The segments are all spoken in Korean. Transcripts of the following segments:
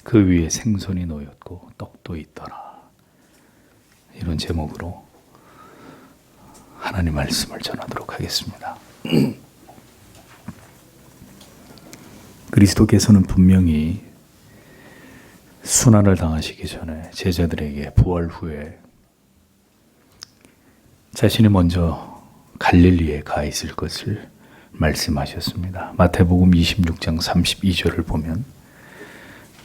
그 위에 생선이 놓였고 떡도 있더라. 이런 제목으로 하나님 말씀을 전하도록 하겠습니다. 그리스도께서는 분명히 순환을 당하시기 전에 제자들에게 부활 후에 자신이 먼저 갈릴리에 가 있을 것을 말씀하셨습니다. 마태복음 26장 32절을 보면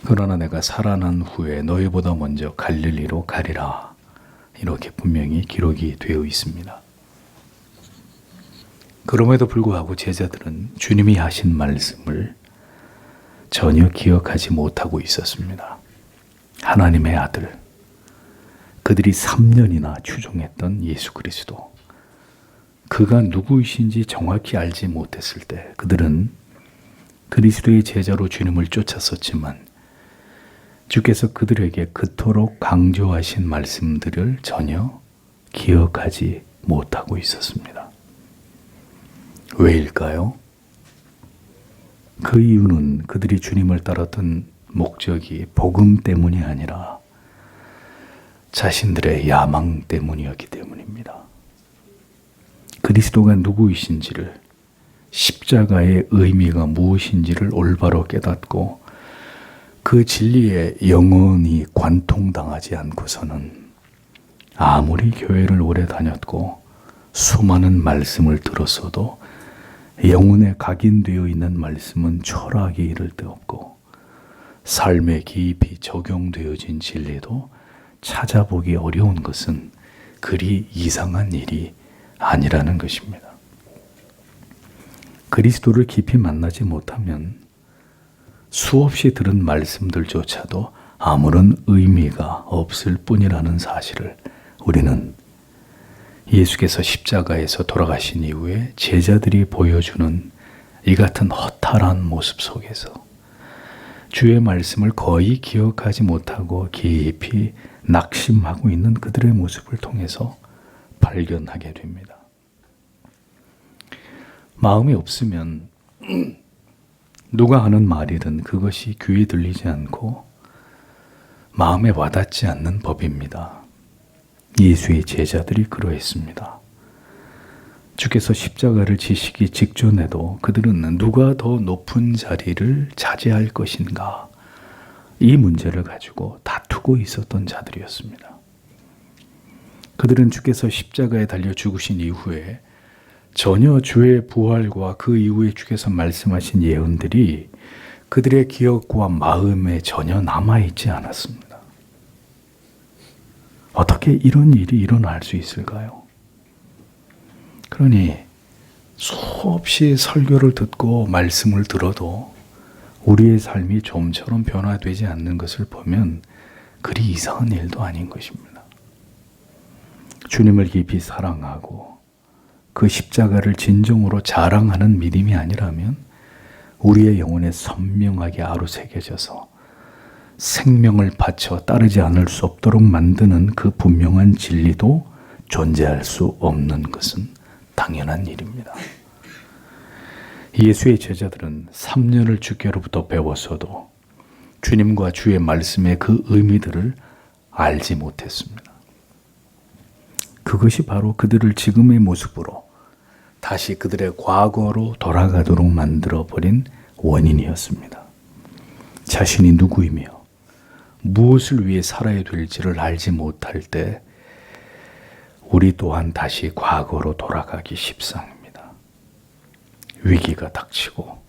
그러나 내가 살아난 후에 너희보다 먼저 갈릴리로 가리라, 이렇게 분명히 기록이 되어 있습니다. 그럼에도 불구하고 제자들은 주님이 하신 말씀을 전혀 기억하지 못하고 있었습니다. 하나님의 아들, 그들이 3년이나 추종했던 예수 그리스도, 그가 누구이신지 정확히 알지 못했을 때 그들은 그리스도의 제자로 주님을 쫓았었지만 주께서 그들에게 그토록 강조하신 말씀들을 전혀 기억하지 못하고 있었습니다. 왜일까요? 그 이유는 그들이 주님을 따랐던 목적이 복음 때문이 아니라 자신들의 야망 때문이었기 때문입니다. 그리스도가 누구이신지를, 십자가의 의미가 무엇인지를 올바로 깨닫고 그 진리에 영원히 관통당하지 않고서는 아무리 교회를 오래 다녔고 수많은 말씀을 들었어도 영혼에 각인되어 있는 말씀은 철학에 이를 데 없고 삶에 깊이 적용되어진 진리도 찾아보기 어려운 것은 그리 이상한 일이 아니라는 것입니다. 그리스도를 깊이 만나지 못하면 수없이 들은 말씀들조차도 아무런 의미가 없을 뿐이라는 사실을 우리는 예수께서 십자가에서 돌아가신 이후에 제자들이 보여주는 이 같은 허탈한 모습 속에서 주의 말씀을 거의 기억하지 못하고 깊이 낙심하고 있는 그들의 모습을 통해서 발견하게 됩니다. 마음이 없으면 누가 하는 말이든 그것이 귀에 들리지 않고 마음에 와닿지 않는 법입니다. 예수의 제자들이 그러했습니다. 주께서 십자가를 지시기 직전에도 그들은 누가 더 높은 자리를 차지할 것인가, 이 문제를 가지고 다투고 있었던 자들이었습니다. 그들은 주께서 십자가에 달려 죽으신 이후에 전혀 주의 부활과 그 이후에 주께서 말씀하신 예언들이 그들의 기억과 마음에 전혀 남아있지 않았습니다. 어떻게 이런 일이 일어날 수 있을까요? 그러니 수없이 설교를 듣고 말씀을 들어도 우리의 삶이 좀처럼 변화되지 않는 것을 보면 그리 이상한 일도 아닌 것입니다. 주님을 깊이 사랑하고 그 십자가를 진정으로 자랑하는 믿음이 아니라면 우리의 영혼에 선명하게 아로새겨져서 생명을 바쳐 따르지 않을 수 없도록 만드는 그 분명한 진리도 존재할 수 없는 것은 당연한 일입니다. 예수의 제자들은 3년을 주께로부터 배웠어도 주님과 주의 말씀의 그 의미들을 알지 못했습니다. 그것이 바로 그들을 지금의 모습으로 다시 그들의 과거로 돌아가도록 만들어버린 원인이었습니다. 자신이 누구이며 무엇을 위해 살아야 될지를 알지 못할 때 우리 또한 다시 과거로 돌아가기 십상입니다. 위기가 닥치고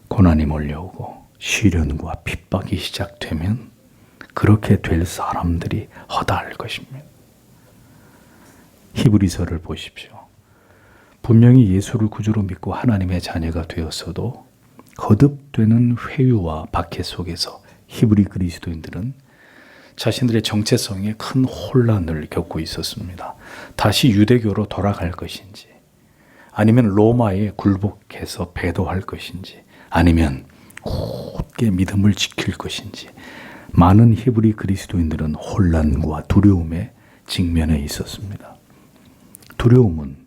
고난이 몰려오고 시련과 핍박이 시작되면 그렇게 될 사람들이 허다할 것입니다. 히브리서를 보십시오. 분명히 예수를 구주로 믿고 하나님의 자녀가 되었어도 거듭되는 회유와 박해 속에서 히브리 그리스도인들은 자신들의 정체성에 큰 혼란을 겪고 있었습니다. 다시 유대교로 돌아갈 것인지, 아니면 로마에 굴복해서 배도할 것인지, 아니면 굳게 믿음을 지킬 것인지, 많은 히브리 그리스도인들은 혼란과 두려움에 직면해 있었습니다. 두려움은,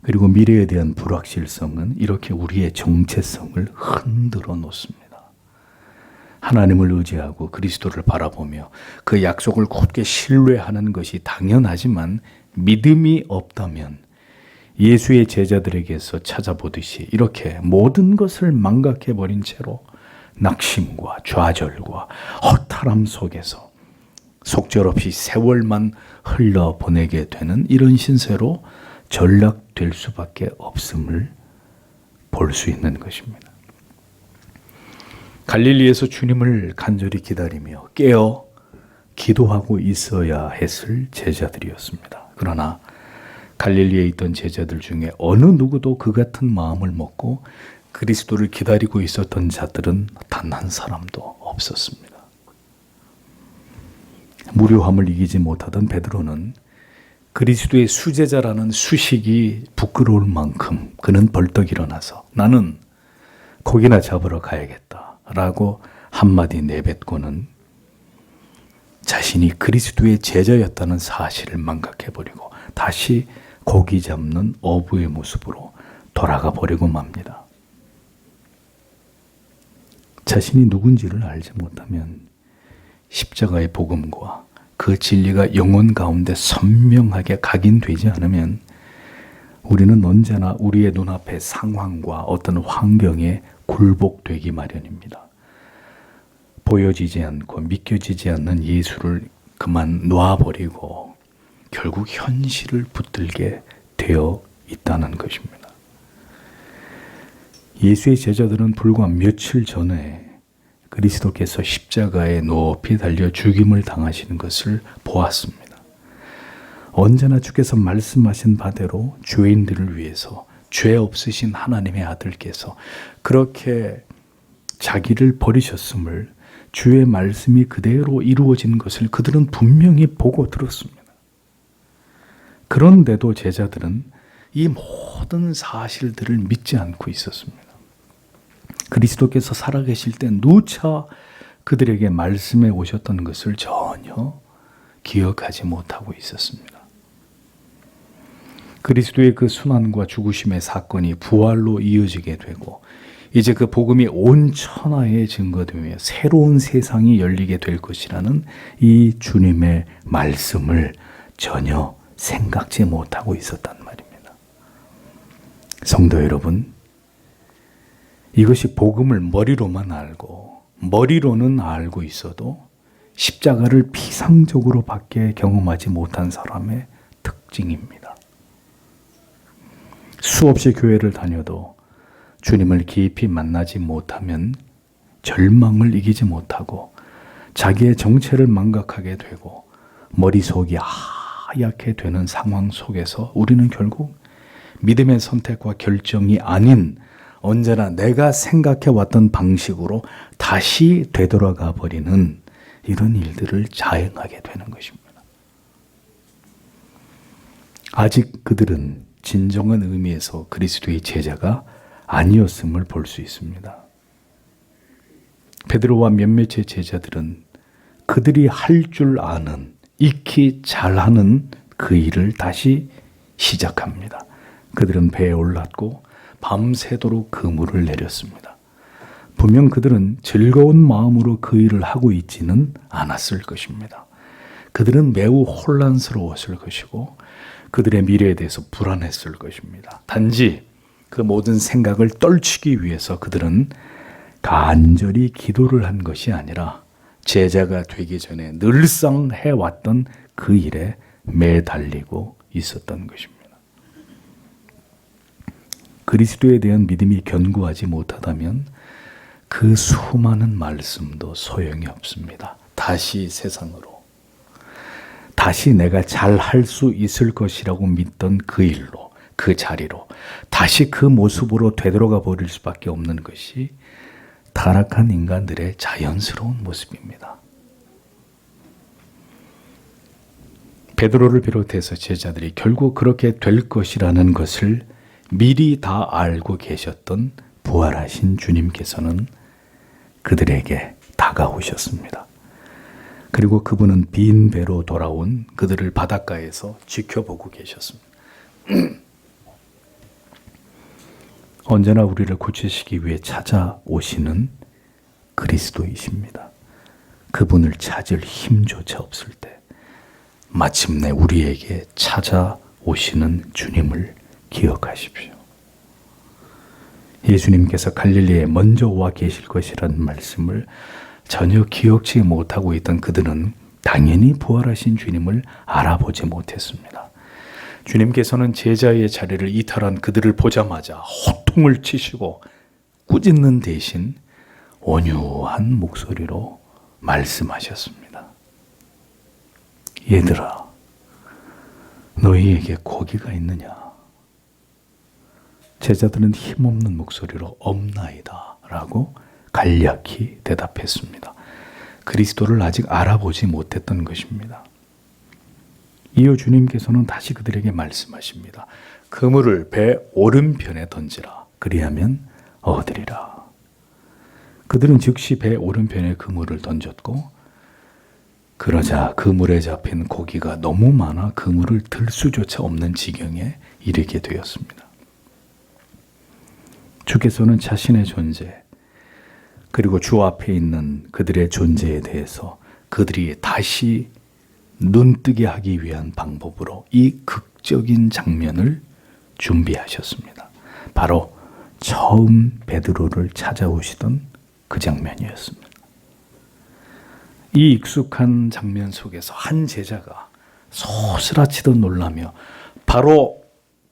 그리고 미래에 대한 불확실성은 이렇게 우리의 정체성을 흔들어 놓습니다. 하나님을 의지하고 그리스도를 바라보며 그 약속을 굳게 신뢰하는 것이 당연하지만 믿음이 없다면 예수의 제자들에게서 찾아보듯이 이렇게 모든 것을 망각해버린 채로 낙심과 좌절과 허탈함 속에서 속절없이 세월만 흘러보내게 되는 이런 신세로 전락될 수밖에 없음을 볼 수 있는 것입니다. 갈릴리에서 주님을 간절히 기다리며 깨어 기도하고 있어야 했을 제자들이었습니다. 그러나 갈릴리에 있던 제자들 중에 어느 누구도 그 같은 마음을 먹고 그리스도를 기다리고 있었던 자들은 단 한 사람도 없었습니다. 무료함을 이기지 못하던 베드로는 그리스도의 수제자라는 수식이 부끄러울 만큼 그는 벌떡 일어나서 나는 고기나 잡으러 가야겠다라고 한마디 내뱉고는 자신이 그리스도의 제자였다는 사실을 망각해버리고 다시 고기 잡는 어부의 모습으로 돌아가 버리고 맙니다. 자신이 누군지를 알지 못하면 십자가의 복음과 그 진리가 영혼 가운데 선명하게 각인되지 않으면 우리는 언제나 우리의 눈앞의 상황과 어떤 환경에 굴복되기 마련입니다. 보여지지 않고 믿겨지지 않는 예수를 그만 놔버리고 결국 현실을 붙들게 되어 있다는 것입니다. 예수의 제자들은 불과 며칠 전에 그리스도께서 십자가에 높이 달려 죽임을 당하시는 것을 보았습니다. 언제나 주께서 말씀하신 바대로 죄인들을 위해서 죄 없으신 하나님의 아들께서 그렇게 자기를 버리셨음을 주의 말씀이 그대로 이루어진 것을 그들은 분명히 보고 들었습니다. 그런데도 제자들은 이 모든 사실들을 믿지 않고 있었습니다. 그리스도께서 살아계실 때 누차 그들에게 말씀해 오셨던 것을 전혀 기억하지 못하고 있었습니다. 그리스도의 그 순환과 죽으심의 사건이 부활로 이어지게 되고 이제 그 복음이 온 천하에 증거되며 새로운 세상이 열리게 될 것이라는 이 주님의 말씀을 전혀 생각지 못하고 있었단 말입니다. 성도 여러분, 이것이 복음을 머리로만 알고 머리로는 알고 있어도 십자가를 피상적으로 밖에 경험하지 못한 사람의 특징입니다. 수없이 교회를 다녀도 주님을 깊이 만나지 못하면 절망을 이기지 못하고 자기의 정체를 망각하게 되고 머릿속이 하얗게 되는 상황 속에서 우리는 결국 믿음의 선택과 결정이 아닌 언제나 내가 생각해왔던 방식으로 다시 되돌아가 버리는 이런 일들을 자행하게 되는 것입니다. 아직 그들은 진정한 의미에서 그리스도의 제자가 아니었음을 볼 수 있습니다. 베드로와 몇몇의 제자들은 그들이 할 줄 아는, 익히 잘하는 그 일을 다시 시작합니다. 그들은 배에 올랐고 밤새도록 그물을 내렸습니다. 분명 그들은 즐거운 마음으로 그 일을 하고 있지는 않았을 것입니다. 그들은 매우 혼란스러웠을 것이고 그들의 미래에 대해서 불안했을 것입니다. 단지 그 모든 생각을 떨치기 위해서 그들은 간절히 기도를 한 것이 아니라 제자가 되기 전에 늘상 해왔던 그 일에 매달리고 있었던 것입니다. 그리스도에 대한 믿음이 견고하지 못하다면 그 수많은 말씀도 소용이 없습니다. 다시 세상으로, 다시 내가 잘할 수 있을 것이라고 믿던 그 일로, 그 자리로, 다시 그 모습으로 되돌아가 버릴 수밖에 없는 것이 타락한 인간들의 자연스러운 모습입니다. 베드로를 비롯해서 제자들이 결국 그렇게 될 것이라는 것을 미리 다 알고 계셨던 부활하신 주님께서는 그들에게 다가오셨습니다. 그리고 그분은 빈 배로 돌아온 그들을 바닷가에서 지켜보고 계셨습니다. 언제나 우리를 고치시기 위해 찾아오시는 그리스도이십니다. 그분을 찾을 힘조차 없을 때 마침내 우리에게 찾아오시는 주님을 기억하십시오. 예수님께서 갈릴리에 먼저 와 계실 것이라는 말씀을 전혀 기억지 못하고 있던 그들은 당연히 부활하신 주님을 알아보지 못했습니다. 주님께서는 제자의 자리를 이탈한 그들을 보자마자 호통을 치시고 꾸짖는 대신 온유한 목소리로 말씀하셨습니다. 얘들아, 너희에게 고기가 있느냐? 제자들은 힘없는 목소리로 없나이다 라고 간략히 대답했습니다. 그리스도를 아직 알아보지 못했던 것입니다. 이어 주님께서는 다시 그들에게 말씀하십니다. 그물을 배 오른편에 던지라. 그리하면 얻으리라. 그들은 즉시 배 오른편에 그물을 던졌고 그러자 그물에 잡힌 고기가 너무 많아 그물을 들 수조차 없는 지경에 이르게 되었습니다. 주께서는 자신의 존재 그리고 주 앞에 있는 그들의 존재에 대해서 그들이 다시 눈뜨게 하기 위한 방법으로 이 극적인 장면을 준비하셨습니다. 바로 처음 베드로를 찾아오시던 그 장면이었습니다. 이 익숙한 장면 속에서 한 제자가 소스라치듯 놀라며 바로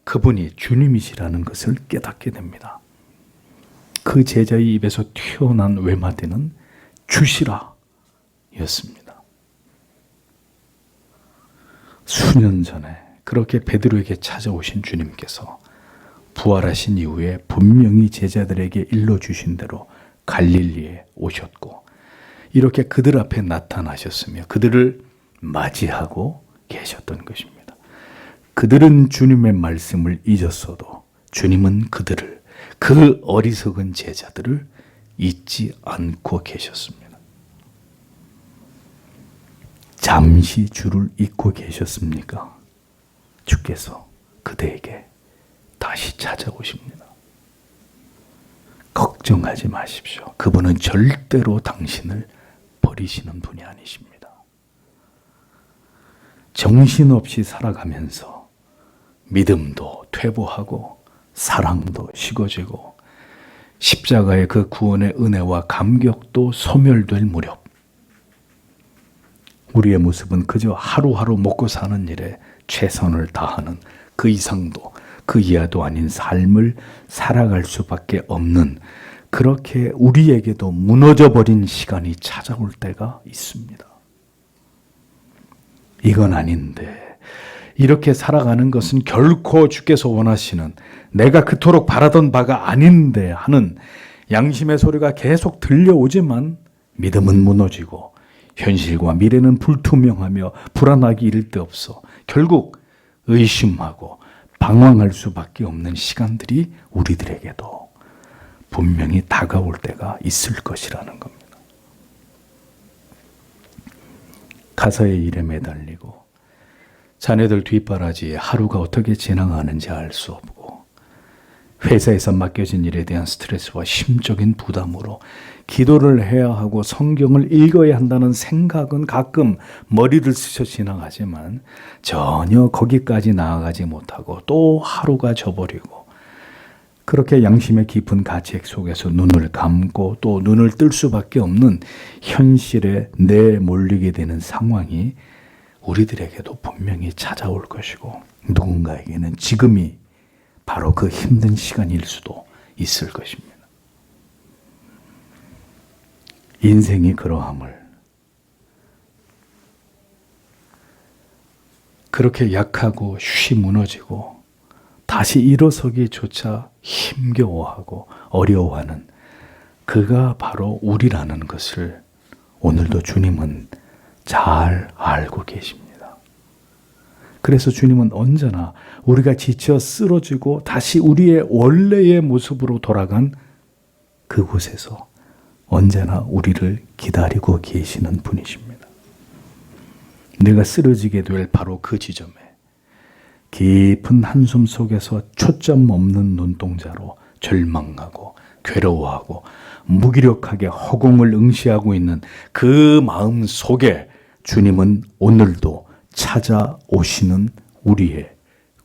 그분이 주님이시라는 것을 깨닫게 됩니다. 그 제자의 입에서 튀어난 외마디는 주시라 였습니다. 수년 전에 그렇게 베드로에게 찾아오신 주님께서 부활하신 이후에 분명히 제자들에게 일러주신 대로 갈릴리에 오셨고 이렇게 그들 앞에 나타나셨으며 그들을 맞이하고 계셨던 것입니다. 그들은 주님의 말씀을 잊었어도 주님은 그들을 그 어리석은 제자들을 잊지 않고 계셨습니다. 잠시 주를 잊고 계셨습니까? 주께서 그대에게 다시 찾아오십니다. 걱정하지 마십시오. 그분은 절대로 당신을 버리시는 분이 아니십니다. 정신없이 살아가면서 믿음도 퇴보하고 사랑도 식어지고 십자가의 그 구원의 은혜와 감격도 소멸될 무렵 우리의 모습은 그저 하루하루 먹고 사는 일에 최선을 다하는 그 이상도 그 이하도 아닌 삶을 살아갈 수밖에 없는 그렇게 우리에게도 무너져버린 시간이 찾아올 때가 있습니다. 이건 아닌데 이렇게 살아가는 것은 결코 주께서 원하시는 내가 그토록 바라던 바가 아닌데 하는 양심의 소리가 계속 들려오지만 믿음은 무너지고 현실과 미래는 불투명하며 불안하기 이를 데 없어 결국 의심하고 방황할 수밖에 없는 시간들이 우리들에게도 분명히 다가올 때가 있을 것이라는 겁니다. 가사의 일에 매달리고 자녀들 뒷바라지에 하루가 어떻게 지나가는지 알 수 없고 회사에서 맡겨진 일에 대한 스트레스와 심적인 부담으로 기도를 해야 하고 성경을 읽어야 한다는 생각은 가끔 머리를 스쳐 지나가지만 전혀 거기까지 나아가지 못하고 또 하루가 져버리고 그렇게 양심의 깊은 가책 속에서 눈을 감고 또 눈을 뜰 수밖에 없는 현실에 내몰리게 되는 상황이 우리들에게도 분명히 찾아올 것이고 누군가에게는 지금이 바로 그 힘든 시간일 수도 있을 것입니다. 인생이 그러함을 그렇게 약하고 쉬 무너지고 다시 일어서기조차 힘겨워하고 어려워하는 그가 바로 우리라는 것을 오늘도 주님은 잘 알고 계십니다. 그래서 주님은 언제나 우리가 지쳐 쓰러지고 다시 우리의 원래의 모습으로 돌아간 그곳에서 언제나 우리를 기다리고 계시는 분이십니다. 내가 쓰러지게 될 바로 그 지점에 깊은 한숨 속에서 초점 없는 눈동자로 절망하고 괴로워하고 무기력하게 허공을 응시하고 있는 그 마음 속에 주님은 오늘도 찾아오시는 우리의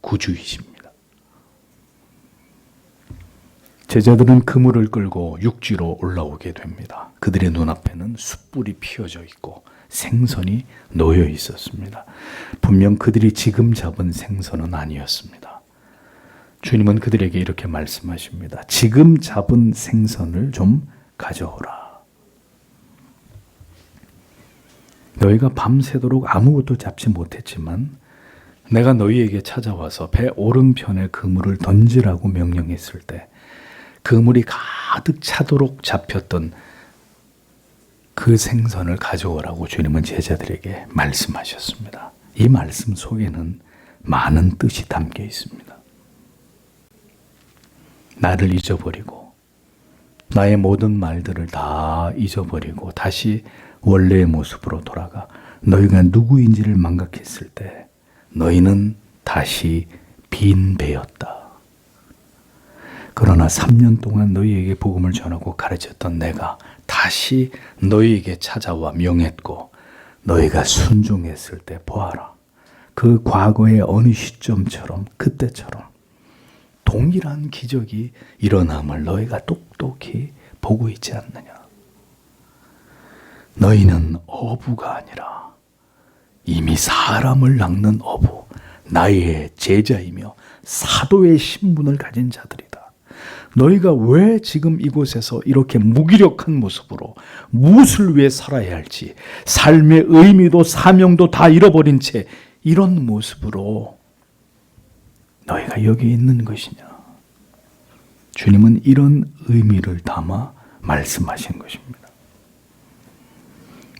구주이십니다. 제자들은 그물을 끌고 육지로 올라오게 됩니다. 그들의 눈앞에는 숯불이 피어져 있고 생선이 놓여 있었습니다. 분명 그들이 지금 잡은 생선은 아니었습니다. 주님은 그들에게 이렇게 말씀하십니다. 지금 잡은 생선을 좀 가져오라. 너희가 밤새도록 아무것도 잡지 못했지만 내가 너희에게 찾아와서 배 오른편에 그물을 던지라고 명령했을 때 그물이 가득 차도록 잡혔던 그 생선을 가져오라고 주님은 제자들에게 말씀하셨습니다. 이 말씀 속에는 많은 뜻이 담겨 있습니다. 나를 잊어버리고 나의 모든 말들을 다 잊어버리고 다시 원래의 모습으로 돌아가 너희가 누구인지를 망각했을 때 너희는 다시 빈 배였다. 그러나 3년 동안 너희에게 복음을 전하고 가르쳤던 내가 다시 너희에게 찾아와 명했고 너희가 순종했을 때 보아라. 그 과거의 어느 시점처럼 그때처럼 동일한 기적이 일어남을 너희가 똑똑히 보고 있지 않느냐. 너희는 어부가 아니라 이미 사람을 낚는 어부, 나의 제자이며 사도의 신분을 가진 자들이다. 너희가 왜 지금 이곳에서 이렇게 무기력한 모습으로 무엇을 위해 살아야 할지 삶의 의미도 사명도 다 잃어버린 채 이런 모습으로 너희가 여기 있는 것이냐. 주님은 이런 의미를 담아 말씀하신 것입니다.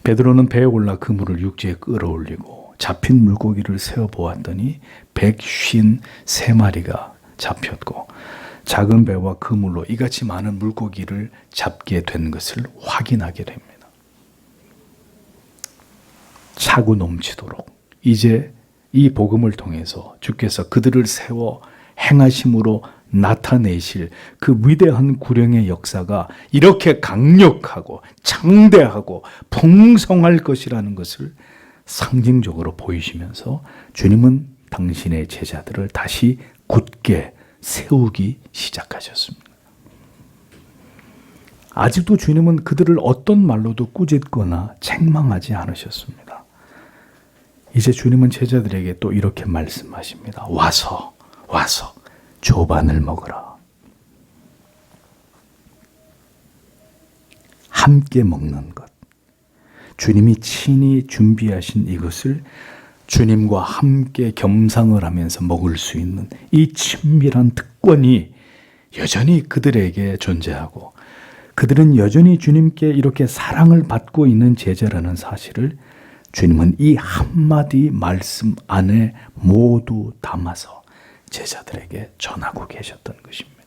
베드로는 배에 올라 그물을 육지에 끌어올리고 잡힌 물고기를 세어보았더니 153마리가 잡혔고 작은 배와 그물로 이같이 많은 물고기를 잡게 된 것을 확인하게 됩니다. 차고 넘치도록 이제 이 복음을 통해서 주께서 그들을 세워 행하심으로 나타내실 그 위대한 구령의 역사가 이렇게 강력하고 창대하고 풍성할 것이라는 것을 상징적으로 보이시면서 주님은 당신의 제자들을 다시 굳게 세우기 시작하셨습니다. 아직도 주님은 그들을 어떤 말로도 꾸짖거나 책망하지 않으셨습니다. 이제 주님은 제자들에게 또 이렇게 말씀하십니다. 와서 조반을 먹으라. 함께 먹는 것. 주님이 친히 준비하신 이것을 주님과 함께 겸상을 하면서 먹을 수 있는 이 친밀한 특권이 여전히 그들에게 존재하고 그들은 여전히 주님께 이렇게 사랑을 받고 있는 제자라는 사실을 주님은 이 한마디 말씀 안에 모두 담아서 제자들에게 전하고 계셨던 것입니다.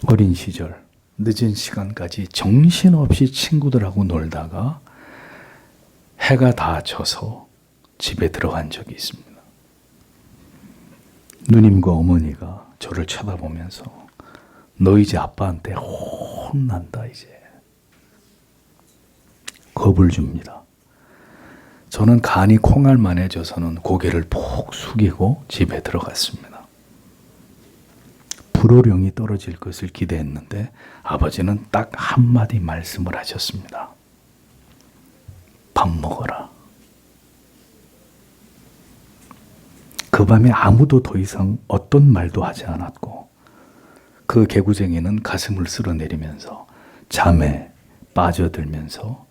어린 시절 늦은 시간까지 정신없이 친구들하고 놀다가 해가 다 져서 집에 들어간 적이 있습니다. 누님과 어머니가 저를 쳐다보면서 너 이제 아빠한테 혼난다 이제. 겁을 줍니다. 저는 간이 콩알만해져서는 고개를 푹 숙이고 집에 들어갔습니다. 불호령이 떨어질 것을 기대했는데 아버지는 딱 한마디 말씀을 하셨습니다. 밥 먹어라. 그 밤에 아무도 더 이상 어떤 말도 하지 않았고 그 개구쟁이는 가슴을 쓸어내리면서 잠에 빠져들면서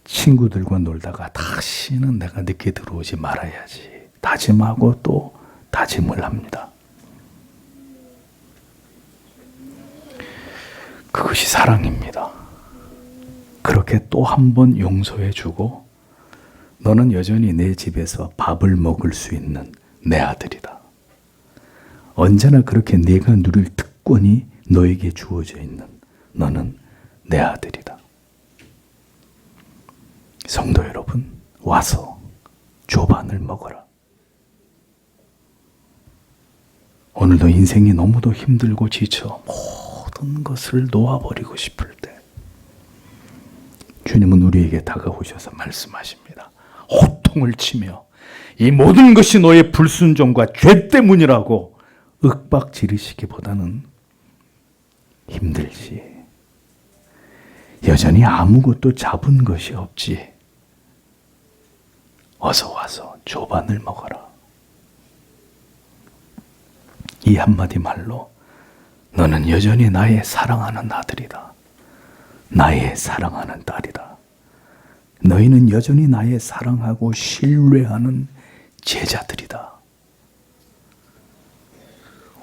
친구들과 놀다가 다시는 내가 늦게 들어오지 말아야지 다짐하고 또 다짐을 합니다. 그것이 사랑입니다. 그렇게 또 한 번 용서해 주고 너는 여전히 내 집에서 밥을 먹을 수 있는 내 아들이다. 언제나 그렇게 네가 누릴 특권이 너에게 주어져 있는 너는 내 아들이다. 성도 여러분, 와서 조반을 먹어라. 오늘도 인생이 너무도 힘들고 지쳐 모든 것을 놓아버리고 싶을 때 주님은 우리에게 다가오셔서 말씀하십니다. 호통을 치며 이 모든 것이 너의 불순종과 죄 때문이라고 윽박 지르시기보다는 힘들지. 여전히 아무것도 잡은 것이 없지. 어서 와서 조반을 먹어라. 이 한마디 말로 너는 여전히 나의 사랑하는 아들이다. 나의 사랑하는 딸이다. 너희는 여전히 나의 사랑하고 신뢰하는 제자들이다.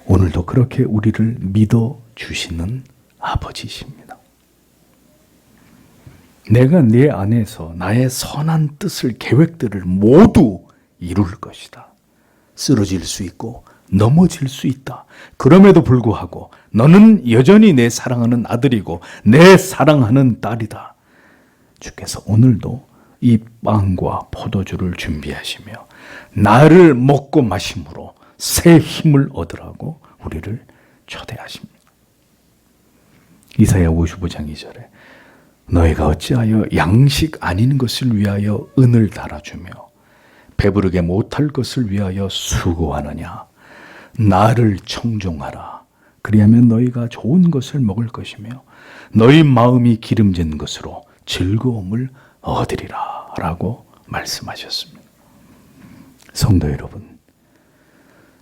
오늘도 그렇게 우리를 믿어주시는 아버지십니다. 내가 네 안에서 나의 선한 뜻을, 계획들을 모두 이룰 것이다. 쓰러질 수 있고 넘어질 수 있다. 그럼에도 불구하고 너는 여전히 내 사랑하는 아들이고 내 사랑하는 딸이다. 주께서 오늘도 이 빵과 포도주를 준비하시며 나를 먹고 마심으로 새 힘을 얻으라고 우리를 초대하십니다. 이사야 55장 2절에 너희가 어찌하여 양식 아닌 것을 위하여 은을 달아주며 배부르게 못할 것을 위하여 수고하느냐. 나를 청종하라. 그리하면 너희가 좋은 것을 먹을 것이며 너희 마음이 기름진 것으로 즐거움을 얻으리라 라고 말씀하셨습니다. 성도 여러분,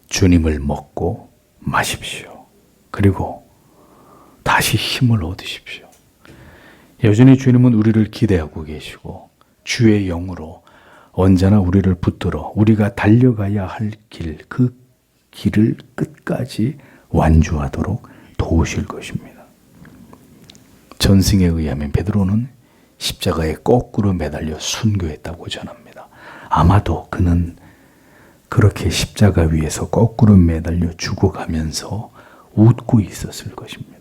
주님을 먹고 마십시오. 그리고 다시 힘을 얻으십시오. 여전히 주님은 우리를 기대하고 계시고 주의 영으로 언제나 우리를 붙들어 우리가 달려가야 할 길, 그 길을 끝까지 완주하도록 도우실 것입니다. 전승에 의하면 베드로는 십자가에 거꾸로 매달려 순교했다고 전합니다. 아마도 그는 그렇게 십자가 위에서 거꾸로 매달려 죽어가면서 웃고 있었을 것입니다.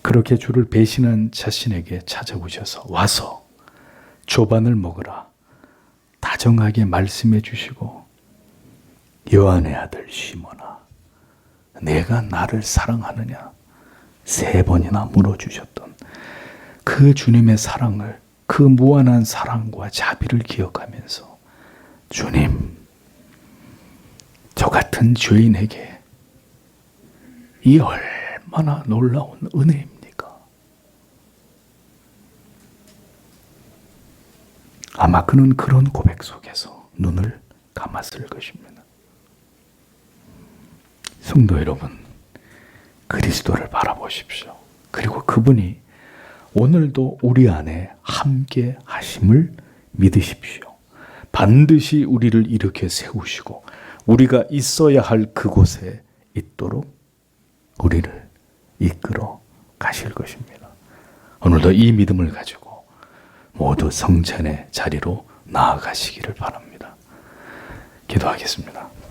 그렇게 주를 배신한 자신에게 찾아오셔서 와서 조반을 먹으라 다정하게 말씀해 주시고 요한의 아들 시몬아 내가 나를 사랑하느냐 3번이나 물어주셨던 그 주님의 사랑을, 그 무한한 사랑과 자비를 기억하면서 주님, 저 같은 죄인에게 이 얼마나 놀라운 은혜입니까? 아마 그는 그런 고백 속에서 눈을 감았을 것입니다. 성도 여러분, 그리스도를 바라보십시오. 그리고 그분이 오늘도 우리 안에 함께 하심을 믿으십시오. 반드시 우리를 일으켜 세우시고 우리가 있어야 할 그곳에 있도록 우리를 이끌어 가실 것입니다. 오늘도 이 믿음을 가지고 모두 성찬의 자리로 나아가시기를 바랍니다. 기도하겠습니다.